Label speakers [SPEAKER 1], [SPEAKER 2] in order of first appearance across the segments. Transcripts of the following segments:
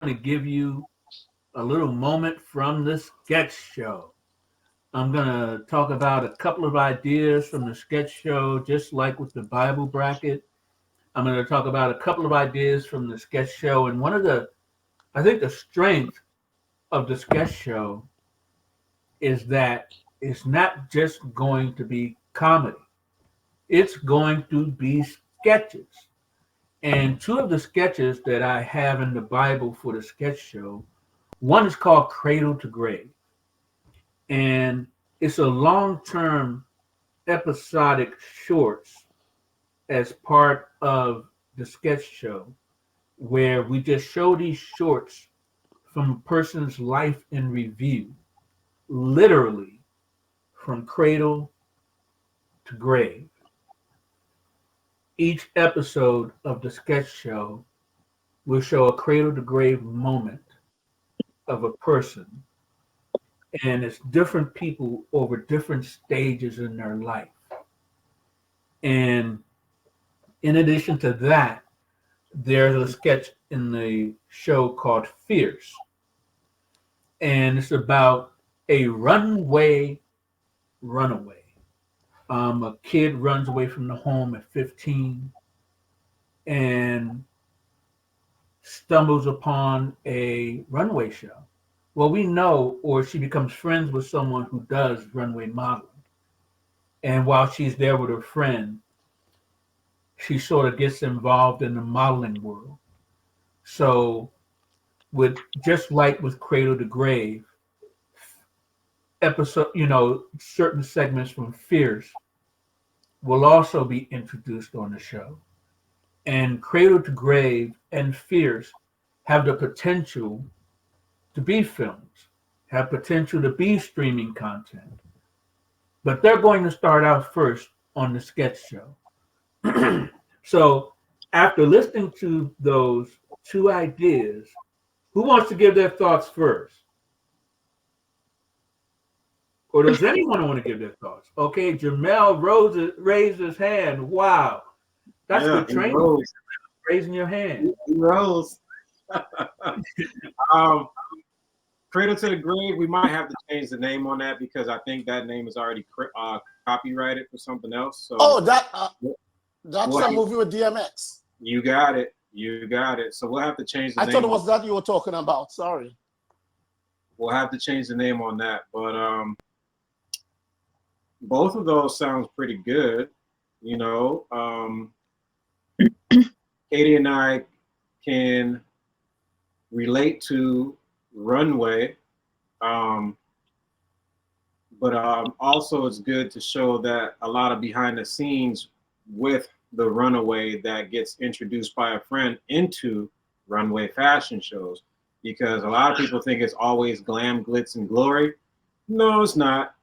[SPEAKER 1] to give you a little moment from the sketch show. I'm going to talk about a couple of ideas from the sketch show, just like with the Bible bracket. I'm going to talk about a couple of ideas from the sketch show. And I think the strength of the sketch show is that it's not just going to be comedy, it's going to be sketches. And two of the sketches that I have in the Bible for the sketch show, one is called Cradle to Grave. And it's a long term episodic shorts as part of the sketch show where we just show these shorts from a person's life in review, literally from cradle to grave. Each episode of the sketch show will show a cradle to grave moment of a person, and it's different people over different stages in their life. And in addition to that, there's a sketch in the show called Fierce, and it's about a runaway. A kid runs away from the home at 15 and stumbles upon a runway show. Well, we know, or she becomes friends with someone who does runway modeling. And while she's there with her friend, she sort of gets involved in the modeling world. So, with just like with Cradle to Grave, episode, certain segments from Fierce will also be introduced on the show. And Cradle to Grave and Fierce have the potential to be films, have potential to be streaming content. But they're going to start out first on the sketch show. So after listening to those two ideas, who wants to give their thoughts first? Or does anyone want to give their thoughts? Okay, Jamel raised his hand. Wow. That's good training. Raising your hand.
[SPEAKER 2] He rose. Cradle to the Grave, we might have to change the name on that because I think that name is already copyrighted for something else. So
[SPEAKER 3] that's a movie with DMX.
[SPEAKER 2] You got it. So we'll have to change the name.
[SPEAKER 3] I thought it was that you were talking about. Sorry.
[SPEAKER 2] We'll have to change the name on that. But both of those sounds pretty good. Katie and I can relate to runway, but also it's good to show that a lot of behind the scenes with the runaway that gets introduced by a friend into runway fashion shows, because a lot of people think it's always glam, glitz, and glory. No, it's not.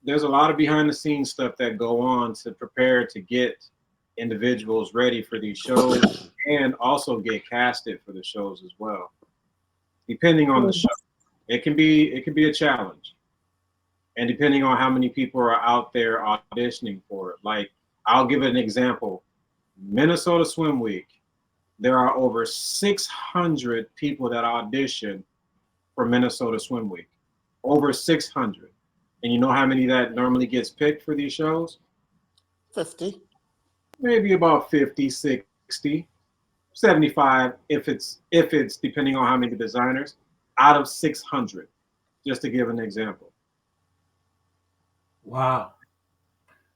[SPEAKER 2] There's a lot of behind the scenes stuff that go on to prepare to get individuals ready for these shows and also get casted for the shows as well. Depending on the show, it can be a challenge, and depending on how many people are out there auditioning for it. Like, I'll give an example. Minnesota Swim Week, there are over 600 people that audition for Minnesota Swim Week. Over 600. And you know how many that normally gets picked for these shows?
[SPEAKER 3] 50.
[SPEAKER 2] Maybe about 50, 60. 75 if it's depending on how many designers, out of 600, just to give an example.
[SPEAKER 1] Wow.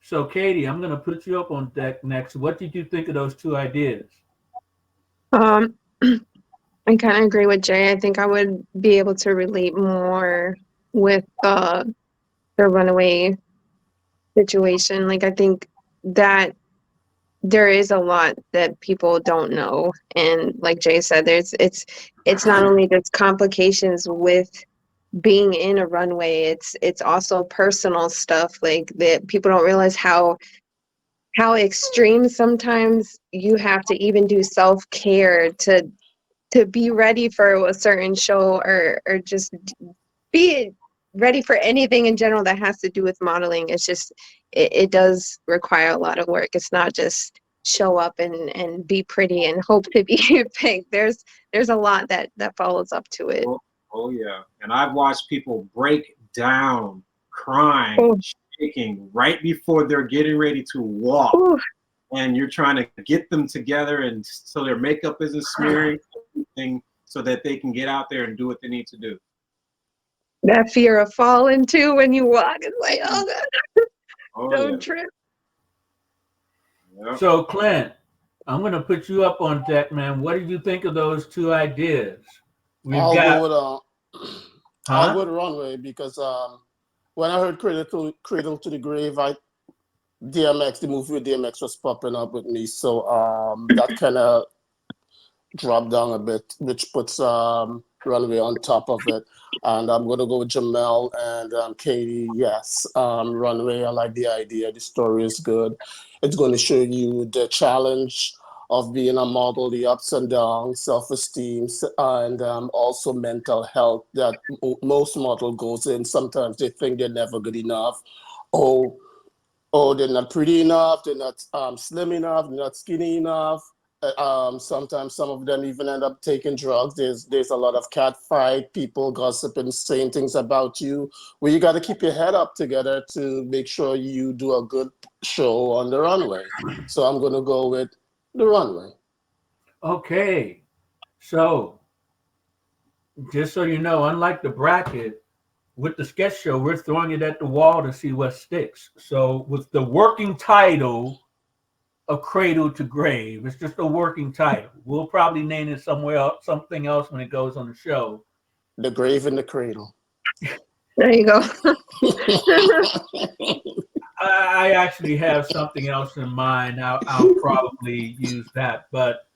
[SPEAKER 1] So Katie, I'm going to put you up on deck next. What did you think of those two ideas?
[SPEAKER 4] I kind of agree with Jay. I think I would be able to relate more with the runaway situation. Like, I think that there is a lot that people don't know, and like Jay said, it's not only just complications with being in a runway, it's also personal stuff, like that people don't realize how extreme sometimes you have to even do self-care to be ready for a certain show, or just be ready for anything in general that has to do with modeling. It's just it does require a lot of work. It's not just show up and be pretty and hope to be picked. There's a lot that follows up to it.
[SPEAKER 2] Oh yeah, and I've watched people break down, crying,
[SPEAKER 4] Oh.
[SPEAKER 2] shaking right before they're getting ready to walk.
[SPEAKER 4] Ooh.
[SPEAKER 2] And you're trying to get them together, and so their makeup isn't smearing, everything, so that they can get out there and do what they need to do.
[SPEAKER 4] That fear of falling too when you walk, it's like, oh God,
[SPEAKER 2] Oh
[SPEAKER 4] don't
[SPEAKER 2] yeah.
[SPEAKER 4] trip.
[SPEAKER 2] Yep.
[SPEAKER 1] So, Clint, I'm going to put you up on deck, man. What did you think of those two ideas?
[SPEAKER 3] I'll go with Runway because when I heard Cradle to the Grave, DMX, the movie with DMX was popping up with me. So that kind of dropped down a bit, which puts Runway on top of it. And I'm going to go with Jamel and Katie. Yes, Runway, I like the idea. The story is good. It's going to show you the challenge of being a model, the ups and downs, self-esteem, and also mental health that most model goes in. Sometimes they think they're never good enough. Oh, they're not pretty enough. They're not slim enough. They're not skinny enough. Sometimes some of them even end up taking drugs. There's a lot of catfight, people gossiping, saying things about you. Well, you got to keep your head up together to make sure you do a good show on the runway. So I'm going to go with the runway.
[SPEAKER 1] Okay. So, just so you know, unlike the bracket, with the sketch show, we're throwing it at the wall to see what sticks. So, with the working title of Cradle to Grave, it's just a working title. We'll probably name it somewhere else, something else when it goes on the show.
[SPEAKER 3] The Grave and the Cradle.
[SPEAKER 4] There you go.
[SPEAKER 1] I actually have something else in mind. I'll probably use that. But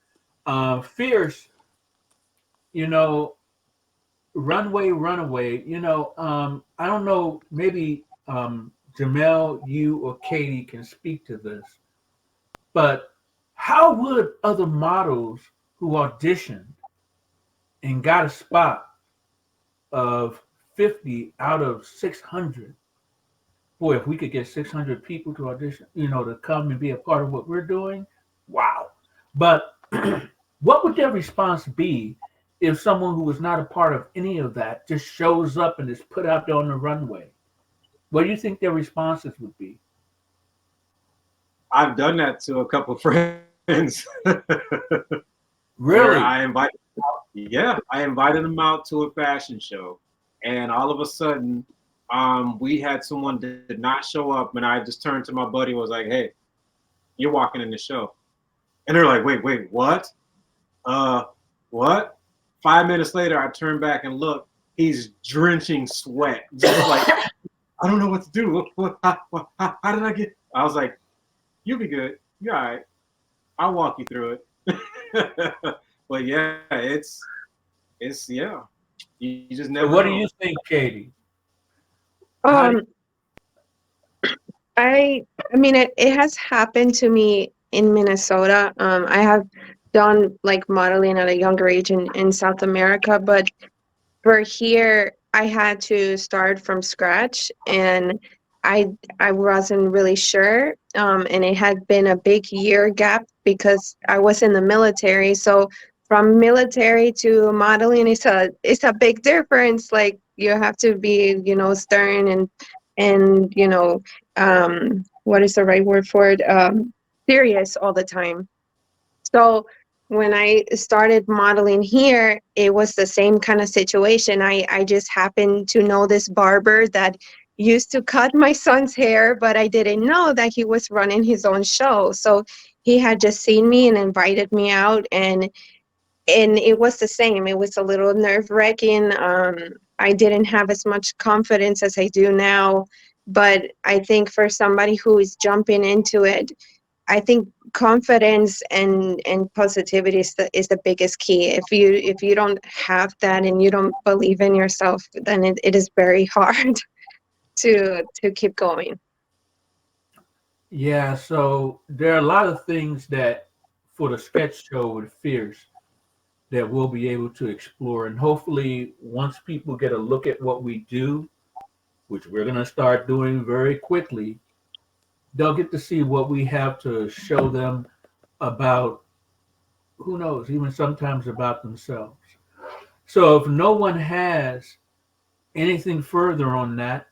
[SPEAKER 1] Fierce, you know, Runaway, I don't know, maybe Jamel, you or Katie can speak to this, but how would other models who auditioned and got a spot of 50 out of 600, boy, if we could get 600 people to audition, to come and be a part of what we're doing, wow. But what would their response be if someone who was not a part of any of that just shows up and is put out there on the runway? What do you think their responses would be?
[SPEAKER 2] I've done that to a couple of friends.
[SPEAKER 1] Really?
[SPEAKER 2] I invited them out to a fashion show, and all of a sudden, we had someone that did not show up, and I just turned to my buddy and was like, "Hey, you're walking in the show," and they're like, "Wait, what? What?" 5 minutes later, I turn back and look. He's drenching sweat, just like, I don't know what to do. How did I get? I was like, "You'll be good. You're all right. I'll walk you through it." But yeah, it's yeah. You just never.
[SPEAKER 1] What
[SPEAKER 2] know.
[SPEAKER 1] do you think, Katie?
[SPEAKER 4] I mean it has happened to me in Minnesota. I have done like modeling at a younger age in South America, but for here I had to start from scratch and I wasn't really sure. And it had been a big year gap because I was in the military. So from military to modeling it's a big difference. Like you have to be, stern and what is the right word for it? Serious all the time. So when I started modeling here, it was the same kind of situation. I just happened to know this barber that used to cut my son's hair, but I didn't know that he was running his own show. So he had just seen me and invited me out, and it was the same. It was a little nerve-wracking. I didn't have as much confidence as I do now, but I think for somebody who is jumping into it, I think confidence and positivity is the biggest key. If you don't have that and you don't believe in yourself, then it is very hard to keep going.
[SPEAKER 1] Yeah, so there are a lot of things that for the sketch show with Fierce that we'll be able to explore. And hopefully, once people get a look at what we do, which we're going to start doing very quickly, they'll get to see what we have to show them about, who knows, even sometimes about themselves. So if no one has anything further on that,